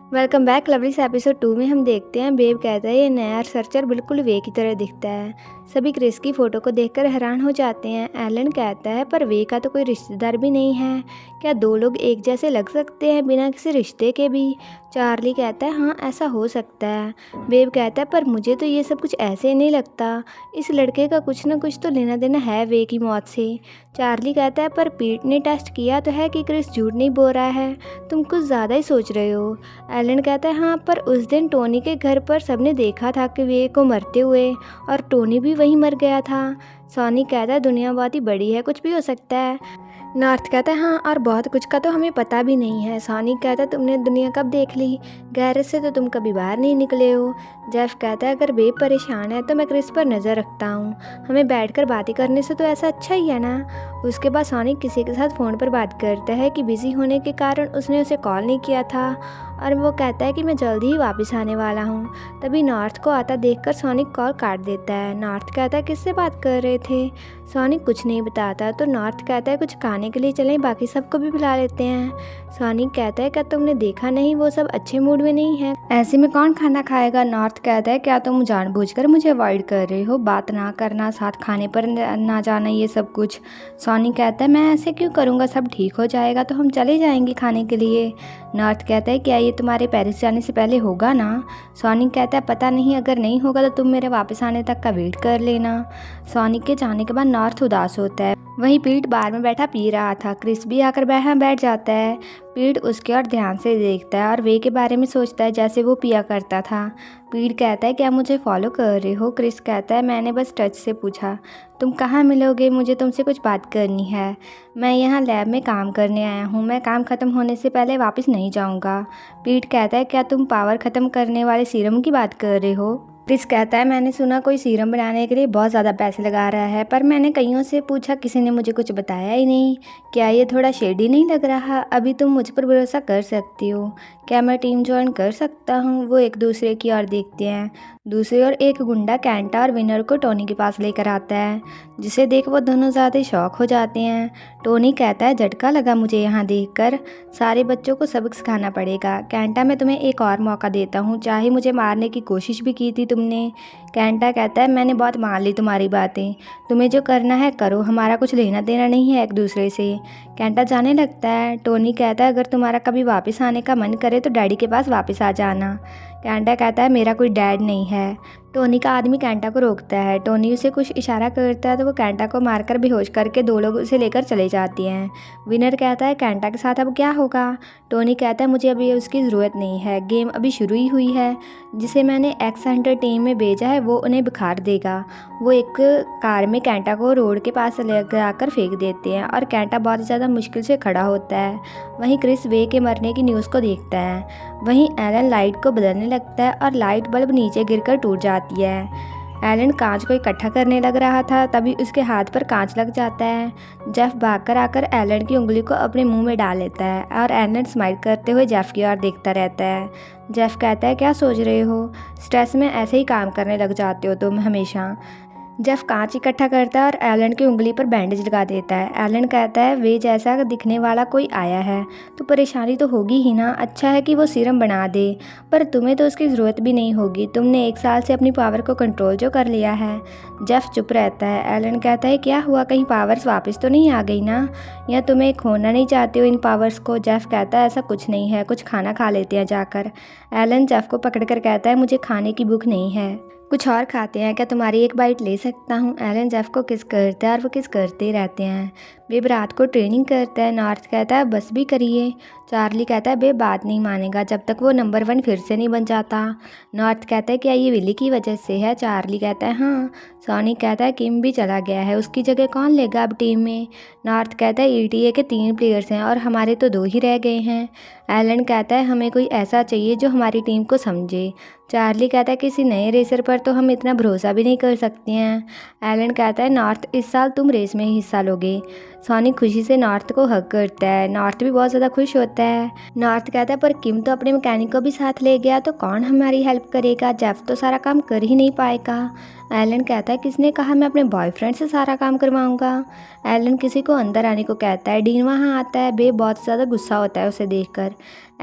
Welcome back लवलीस episode 2 में हम देखते हैं बेब कहता है ये नया रिसर्चर बिल्कुल वे की तरह दिखता है। सभी क्रिस की फ़ोटो को देखकर हैरान हो जाते हैं। एलन कहता है पर वे का तो कोई रिश्तेदार भी नहीं है, क्या दो लोग एक जैसे लग सकते हैं बिना किसी रिश्ते के भी। चार्ली कहता है हाँ ऐसा हो सकता है। बेब कहता है पर मुझे तो ये सब कुछ ऐसे नहीं लगता, इस लड़के का कुछ ना कुछ तो लेना देना है वे की मौत से। चार्ली कहता है पर पीट ने टेस्ट किया तो है कि क्रिस झूठ नहीं बोल रहा है, तुम कुछ ज़्यादा ही सोच रहे हो। एलन कहता है हाँ पर उस दिन टोनी के घर पर सबने देखा था कि वे को मरते हुए, और टोनी भी वहीं मर गया था। सॉनी कहता है दुनिया बहुत ही बड़ी है, कुछ भी हो सकता है। नॉर्थ कहता है हाँ और बहुत कुछ का तो हमें पता भी नहीं है। सॉनी कहता है तुमने दुनिया कब देख ली, गैरेज से तो तुम कभी बाहर नहीं निकले हो। जेफ कहता है अगर बेब परेशान है तो मैं क्रिस पर नज़र रखता हूँ, हमें बैठकर बातें करने से तो ऐसा अच्छा ही है ना। उसके बाद सॉनी किसी के साथ फ़ोन पर बात करता है कि बिज़ी होने के कारण उसने उसे कॉल नहीं किया था, और वो कहता है कि मैं जल्दी ही वापस आने वाला हूँ। तभी नॉर्थ को आता देखकर सोनिक कॉल काट देता है। नॉर्थ कहता है किससे बात कर रहे थे। सोनिक कुछ नहीं बताता तो नॉर्थ कहता है कुछ खाने के लिए चलें, बाकी सबको भी बुला लेते हैं। सोनिक कहता है क्या तुमने देखा नहीं वो सब अच्छे मूड में नहीं है, ऐसे में कौन खाना खाएगा। नॉर्थ कहता है क्या तुम जानबूझकर मुझे अवॉइड कर रहे हो, बात ना करना, साथ खाने पर ना जाना, ये सब कुछ। सोनिक कहता है मैं ऐसे क्यों करूँगा, सब ठीक हो जाएगा तो हम चले जाएंगे खाने के लिए। नॉर्थ कहता है क्या ये तुम्हारे पेरिस जाने से पहले होगा ना। सोनिक कहता है पता नहीं, अगर नहीं होगा तो तुम मेरे वापस आने तक का वेट कर लेना। सोनिक के जाने के बाद नॉर्थ उदास होता है। वहीं पीट बार में बैठा पी रहा था। क्रिस भी आकर बैठ जाता है। पीट उसके और ध्यान से देखता है और वे के बारे में सोचता है जैसे वो पिया करता था। पीट कहता है क्या मुझे फॉलो कर रहे हो। क्रिस कहता है मैंने बस टच से पूछा, तुम कहाँ मिलोगे, मुझे तुमसे कुछ बात करनी है। मैं यहाँ लैब में काम करने आया हूँ, मैं काम ख़त्म होने से पहले वापस नहीं जाऊँगा। पीट कहता है क्या तुम पावर ख़त्म करने वाले सीरम की बात कर रहे हो। क्रिस कहता है मैंने सुना कोई सीरम बनाने के लिए बहुत ज़्यादा पैसे लगा रहा है, पर मैंने कईयों से पूछा किसी ने मुझे कुछ बताया ही नहीं। क्या ये थोड़ा शेडी नहीं लग रहा। अभी तुम मुझ पर भरोसा कर सकती हो, क्या मैं टीम ज्वाइन कर सकता हूँ। वो एक दूसरे की ओर देखते हैं। दूसरी ओर एक गुंडा कैंटा और विनर को टोनी के पास लेकर आता है, जिसे देख वो दोनों ज़्यादा शौक हो जाते हैं। टोनी कहता है झटका लगा मुझे यहाँ देखकर, सारे बच्चों को सबक सिखाना पड़ेगा। कैंटा मैं तुम्हें एक और मौका देता हूँ, चाहे मुझे मारने की कोशिश भी की थी तुमने। कैंटा कहता है मैंने बहुत मान ली तुम्हारी बातें, तुम्हें जो करना है करो, हमारा कुछ लेना देना नहीं है एक दूसरे से। कैंटा जाने लगता है। टोनी कहता है अगर तुम्हारा कभी वापस आने का मन करे तो डैडी के पास वापस आ जाना। कैंटा कहता है मेरा कोई डैड नहीं है। टोनी का आदमी कैंटा को रोकता है। टोनी उसे कुछ इशारा करता है तो वो कैंटा को मारकर बेहोश करके दो लोग उसे लेकर चले जाती हैं। विनर कहता है कैंटा के साथ अब क्या होगा। टोनी कहता है मुझे अभी उसकी ज़रूरत नहीं है, गेम अभी शुरू ही हुई है। जिसे मैंने एक्स हंटर टीम में भेजा है वो उन्हें बुखार देगा। वो एक कार में कैंटा को रोड के पास ले जाकर फेंक देते हैं और कैंटा बहुत ज़्यादा मुश्किल से खड़ा होता है। वहीं क्रिस वे के मरने की न्यूज़ को देखता है। वहीं एलन लाइट को बदलने लगता है और लाइट बल्ब नीचे गिरकर टूट जाती है। एलन कांच को इकट्ठा करने लग रहा था, तभी उसके हाथ पर कांच लग जाता है। जेफ भागकर आकर एलन की उंगली को अपने मुंह में डाल लेता है और एलन स्माइल करते हुए जेफ की ओर देखता रहता है। जेफ कहता है क्या सोच रहे हो, स्ट्रेस में ऐसे ही काम करने लग जाते हो तुम हमेशा। जेफ कांच इकट्ठा करता है और एलन की उंगली पर बैंडेज लगा देता है। एलन कहता है वे जैसा दिखने वाला कोई आया है तो परेशानी तो होगी ही ना, अच्छा है कि वो सीरम बना दे, पर तुम्हें तो उसकी ज़रूरत भी नहीं होगी, तुमने 1 साल से अपनी पावर को कंट्रोल जो कर लिया है। जेफ चुप रहता है। एलन कहता है क्या हुआ, कहीं पावर्स वापस तो नहीं आ गई ना, या तुम्हें खोना नहीं चाहते हो इन पावर्स को। जेफ कहता है ऐसा कुछ नहीं है, कुछ खाना खा लेते हैं जाकर। एलन जेफ को पकड़कर कहता है मुझे खाने की भूख नहीं है, कुछ और खाते हैं, क्या तुम्हारी एक बाइट ले सकता हूँ। एलन जेफ को किस करता है और वो किस करते रहते हैं। बेब रात को ट्रेनिंग करता है। नॉर्थ कहता है बस भी करिए। चार्ली कहता है बेब बात नहीं मानेगा जब तक वो नंबर 1 फिर से नहीं बन जाता। नॉर्थ कहता है क्या ये विली की वजह से है। चार्ली कहता है हाँ। सॉनी कहता है किम भी चला गया है, उसकी जगह कौन लेगा अब टीम में। नॉर्थ कहता है ईटीए के 3 प्लेयर्स हैं और हमारे तो 2 ही रह गए हैं। एलन कहता है हमें कोई ऐसा चाहिए जो हमारी टीम को समझे। चार्ली कहता है किसी नए रेसर पर तो हम इतना भरोसा भी नहीं कर सकते हैं। एलन कहता है नॉर्थ इस साल तुम रेस में ही हिस्सा लोगे। सॉनी खुशी से नॉर्थ को हग करता है। नॉर्थ भी बहुत ज़्यादा खुश होता है। नॉर्थ कहता है पर किम तो अपने मैकेनिक को भी साथ ले गया तो कौन हमारी हेल्प करेगा, जेफ तो सारा काम कर ही नहीं पाएगा। एलन कहता है किसने कहा मैं अपने बॉयफ्रेंड से सारा काम करवाऊंगा। एलन किसी को अंदर आने को कहता है। डीन वहाँ आता है। बेब बहुत ज़्यादा गुस्सा होता है उसे देखकर।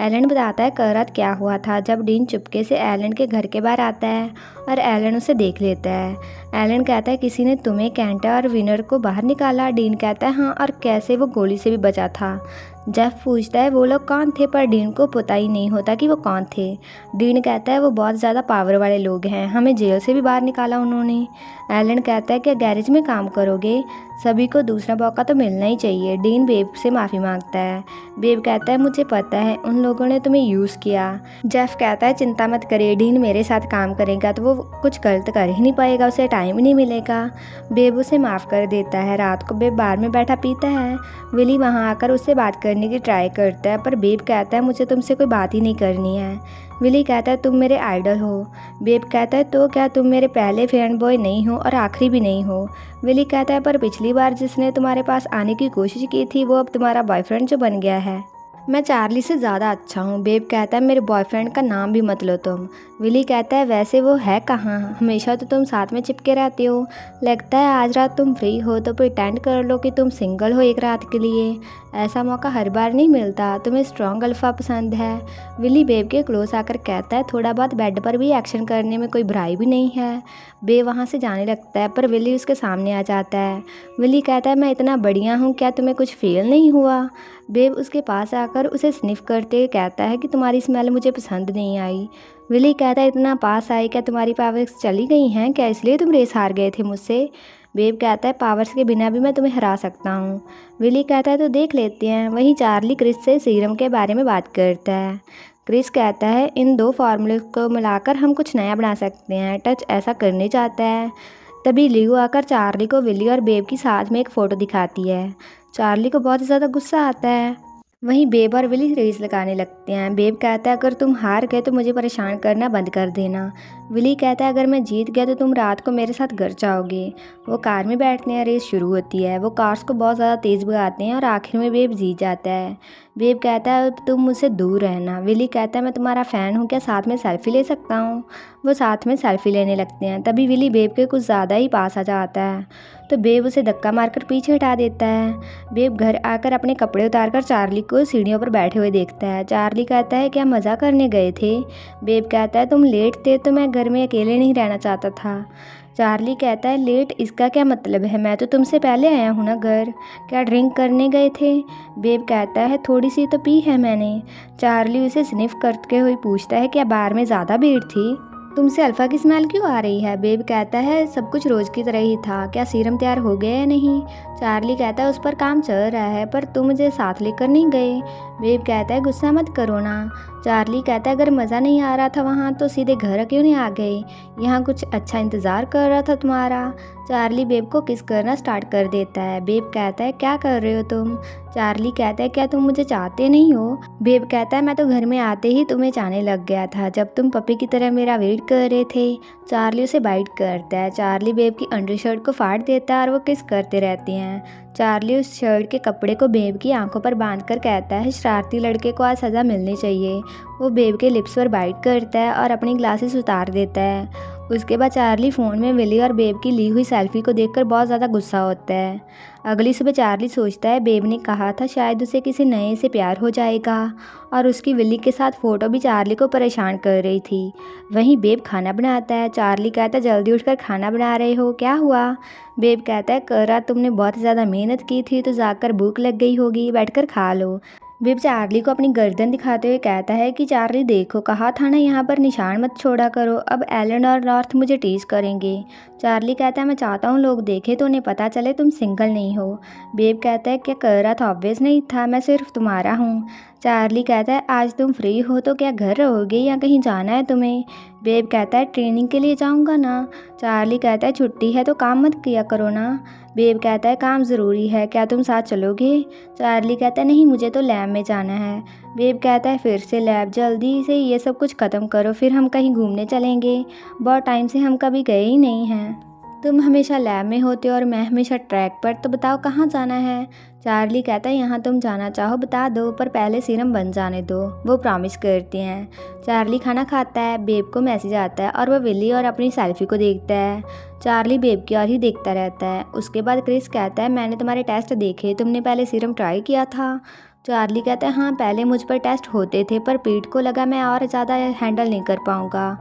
एलन बताता है कर रात क्या हुआ था जब डीन चुपके से एलन के घर के बाहर आता है और एलन उसे देख लेता है। एलन कहता है किसी ने तुम्हें, कैंटा और विनर को बाहर निकाला। डीन कहता है हाँ, और कैसे वो गोली से भी बचा था। जेफ पूछता है वो लोग कौन थे, पर डीन को पता ही नहीं होता कि वो कौन थे। डीन कहता है वो बहुत ज़्यादा पावर वाले लोग हैं, हमें जेल से भी बाहर निकाला उन्होंने। एलन कहता है क्या गैरेज में काम करोगे, सभी को दूसरा मौका तो मिलना ही चाहिए। डीन बेब से माफ़ी मांगता है। बेब कहता है मुझे पता है उन लोगों ने तुम्हें यूज़ किया। जेफ कहता है चिंता मत करिए, डीन मेरे साथ काम करेगा तो वो कुछ गलत कर ही नहीं पाएगा, उसे टाइम ही नहीं मिलेगा। बेब उसे माफ़ कर देता है। रात को बेब बार में बैठा पीता है। विली वहाँ आकर उससे बात करने की ट्राई करता है, पर बेब कहता है मुझे तुमसे कोई बात ही नहीं करनी है। विली कहता है तुम मेरे आइडल हो। बेब कहता है तो क्या तुम मेरे पहले फैन बॉय नहीं हो और आखिरी भी नहीं हो। विली कहता है पर पिछली बार जिसने तुम्हारे पास आने की कोशिश की थी वो अब तुम्हारा बॉयफ्रेंड जो बन गया है। मैं चार्ली से ज़्यादा अच्छा हूँ। बेब कहता है मेरे बॉयफ्रेंड का नाम भी मत लो तुम। विली कहता है वैसे वो है कहाँ, हमेशा तो तुम साथ में चिपके रहते हो। लगता है आज रात तुम फ्री हो तो प्रिटेंड कर लो कि तुम सिंगल हो एक रात के लिए, ऐसा मौका हर बार नहीं मिलता। तुम्हें स्ट्रॉन्ग अल्फा पसंद है। विली बेब के क्लोज आकर कहता है थोड़ा बहुत बेड पर भी एक्शन करने में कोई बुराई भी नहीं है। बेब वहाँ से जाने लगता है पर विली उसके सामने आ जाता है। विली कहता है मैं इतना बढ़िया हूँ, क्या तुम्हें कुछ फील नहीं हुआ। बेब उसके पास आकर उसे स्निफ करते हुए कहता है कि तुम्हारी स्मेल मुझे पसंद नहीं आई। विली कहता है इतना पास आई, क्या तुम्हारी पावर्स चली गई हैं, क्या इसलिए तुम रेस हार गए थे मुझसे। बेब कहता है पावर्स के बिना भी मैं तुम्हें हरा सकता हूँ। विली कहता है तो देख लेते हैं। वहीं चार्ली क्रिस से सीरम के बारे में बात करता है। क्रिस कहता है इन दो फार्मूले को मिलाकर हम कुछ नया बना सकते हैं, टच ऐसा करने चाहता है। तभी लियो आकर चार्ली को विली और बेब की साथ में एक फ़ोटो दिखाती है। चार्ली को बहुत ज़्यादा गुस्सा आता है। वहीं बेब और विली रेस लगाने लगते हैं। बेब कहता है अगर तुम हार गए तो मुझे परेशान करना बंद कर देना। विली कहता है अगर मैं जीत गया तो तुम रात को मेरे साथ घर जाओगे। वो कार में बैठते हैं, रेस शुरू होती है। वो कार्स को बहुत ज़्यादा तेज़ भगाते हैं और आखिर में बेब जीत जाता है। बेब कहता है तुम मुझसे दूर रहना। विली कहता है मैं तुम्हारा फ़ैन हूँ, क्या साथ में सेल्फी ले सकता हूँ। वो साथ में सेल्फी लेने लगते हैं। तभी विली बेब के कुछ ज़्यादा ही पास आ जाता है तो बेब उसे धक्का मारकर पीछे हटा देता है। बेब घर आकर अपने कपड़े उतारकर चार्ली को सीढ़ियों पर बैठे हुए देखता है। चार्ली कहता है क्या मज़ा करने गए थे। बेब कहता है तुम लेट थे तो मैं घर में अकेले नहीं रहना चाहता था। चार्ली कहता है लेट इसका क्या मतलब है, मैं तो तुमसे पहले आया हूँ ना घर, क्या ड्रिंक करने गए थे। बेब कहता है थोड़ी सी तो पी है मैंने। चार्ली उसे स्निफ करते हुए पूछता है क्या बार में ज़्यादा भीड़ थी, तुमसे अल्फ़ा की स्मेल क्यों आ रही है। बेब कहता है सब कुछ रोज़ की तरह ही था, क्या सीरम तैयार हो गया या नहीं। चार्ली कहता है उस पर काम चल रहा है पर तुम मुझे साथ लेकर नहीं गए। बेब कहता है गुस्सा मत करो ना। चार्ली कहता है अगर मज़ा नहीं आ रहा था वहाँ तो सीधे घर क्यों नहीं आ गए, यहाँ कुछ अच्छा इंतज़ार कर रहा था तुम्हारा। चार्ली बेब को किस करना स्टार्ट कर देता है। बेब कहता है क्या कर रहे हो तुम। चार्ली कहता है क्या तुम मुझे चाहते नहीं हो। बेब कहता है मैं तो घर में आते ही तुम्हें चाहने लग गया था जब तुम पपी की तरह मेरा वेट कर रहे थे। चार्ली उसे बाइट करता है। चार्ली बेब की अंडर शर्ट को फाड़ देता है और वो किस करते रहते हैं। चार्ली उस शर्ट के कपड़े को बेब की आंखों पर बांधकर कहता है शरारती लड़के को आज सज़ा मिलनी चाहिए। वो बेब के लिप्स पर बाइट करता है और अपनी ग्लासेस उतार देता है। उसके बाद चार्ली फ़ोन में विली और बेब की ली हुई सेल्फी को देखकर बहुत ज़्यादा गुस्सा होता है। अगली सुबह चार्ली सोचता है बेब ने कहा था शायद उसे किसी नए से प्यार हो जाएगा और उसकी विली के साथ फ़ोटो भी चार्ली को परेशान कर रही थी। वहीं बेब खाना बनाता है। चार्ली कहता है जल्दी उठकर खाना बना रहे हो, क्या हुआ। बेब कहता है कल रात तुमने बहुत ज़्यादा मेहनत की थी तो जाकर भूख लग गई होगी, बैठकर खा लो। बेब चार्ली को अपनी गर्दन दिखाते हुए कहता है कि चार्ली देखो कहा था ना यहाँ पर निशान मत छोड़ा करो, अब एलन और नॉर्थ मुझे टीज करेंगे। चार्ली कहता है मैं चाहता हूँ लोग देखें तो उन्हें पता चले तुम सिंगल नहीं हो। बेब कहता है क्या कर रहा था, ऑब्वियस नहीं था, मैं सिर्फ तुम्हारा हूँ। चार्ली कहता है आज तुम फ्री हो तो क्या घर रहोगे या कहीं जाना है तुम्हें। बेब कहता है ट्रेनिंग के लिए जाऊँगा ना। चार्ली कहता है छुट्टी है तो काम मत किया करो ना। बेब कहता है काम ज़रूरी है, क्या तुम साथ चलोगे। चार्ली कहता है नहीं मुझे तो लैब में जाना है। बेब कहता है फिर से लैब, जल्दी से ये सब कुछ ख़त्म करो फिर हम कहीं घूमने चलेंगे, बहुत टाइम से हम कभी गए ही नहीं हैं। तुम हमेशा लैब में होते हो और मैं हमेशा ट्रैक पर, तो बताओ कहाँ जाना है। चार्ली कहता है यहाँ तुम जाना चाहो बता दो पर पहले सीरम बन जाने दो। वो प्रॉमिस करते हैं। चार्ली खाना खाता है। बेब को मैसेज आता है और वह विली और अपनी सेल्फी को देखता है। चार्ली बेब की ओर ही देखता रहता है। उसके बाद क्रिस कहता है मैंने तुम्हारे टेस्ट देखे, तुमने पहले सीरम ट्राई किया था। चार्ली कहता है हाँ पहले मुझ पर टेस्ट होते थे पर पीट को लगा मैं और ज़्यादा हैंडल नहीं कर पाऊँगा।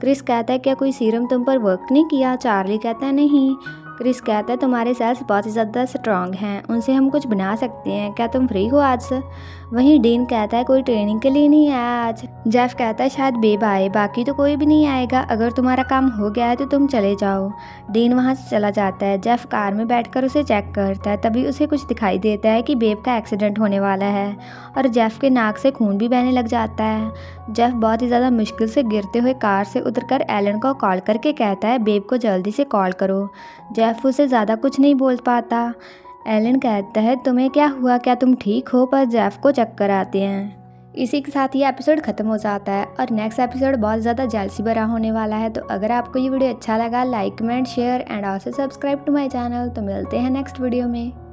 क्रिस कहता है क्या कोई सीरम तुम पर वर्क नहीं किया? चार्ली कहता है नहीं। क्रिस कहता है तुम्हारे सेल्स बहुत ही ज़्यादा स्ट्रांग हैं, उनसे हम कुछ बना सकते हैं, क्या तुम फ्री हो आज से? वहीं डीन कहता है कोई ट्रेनिंग के लिए नहीं आया आज। जेफ कहता है शायद बेब आए, बाकी तो कोई भी नहीं आएगा, अगर तुम्हारा काम हो गया है तो तुम चले जाओ। डीन वहाँ से चला जाता है। जेफ कार में बैठकर उसे चेक करता है, तभी उसे कुछ दिखाई देता है कि बेब का एक्सीडेंट होने वाला है और जेफ के नाक से खून भी बहने लग जाता है। जेफ बहुत ही ज़्यादा मुश्किल से गिरते हुए कार से उतरकर एलन को कॉल करके कहता है बेब को जल्दी से कॉल करो। जेफ उसे ज़्यादा कुछ नहीं बोल पाता। एलन कहता है तुम्हें क्या हुआ, क्या तुम ठीक हो? पर जेफ को चक्कर आते हैं। इसी के साथ ये एपिसोड ख़त्म हो जाता है और नेक्स्ट एपिसोड बहुत ज़्यादा जेलसी भरा होने वाला है। तो अगर आपको ये वीडियो अच्छा लगा like comment share and also subscribe to my channel. तो मिलते हैं नेक्स्ट वीडियो में।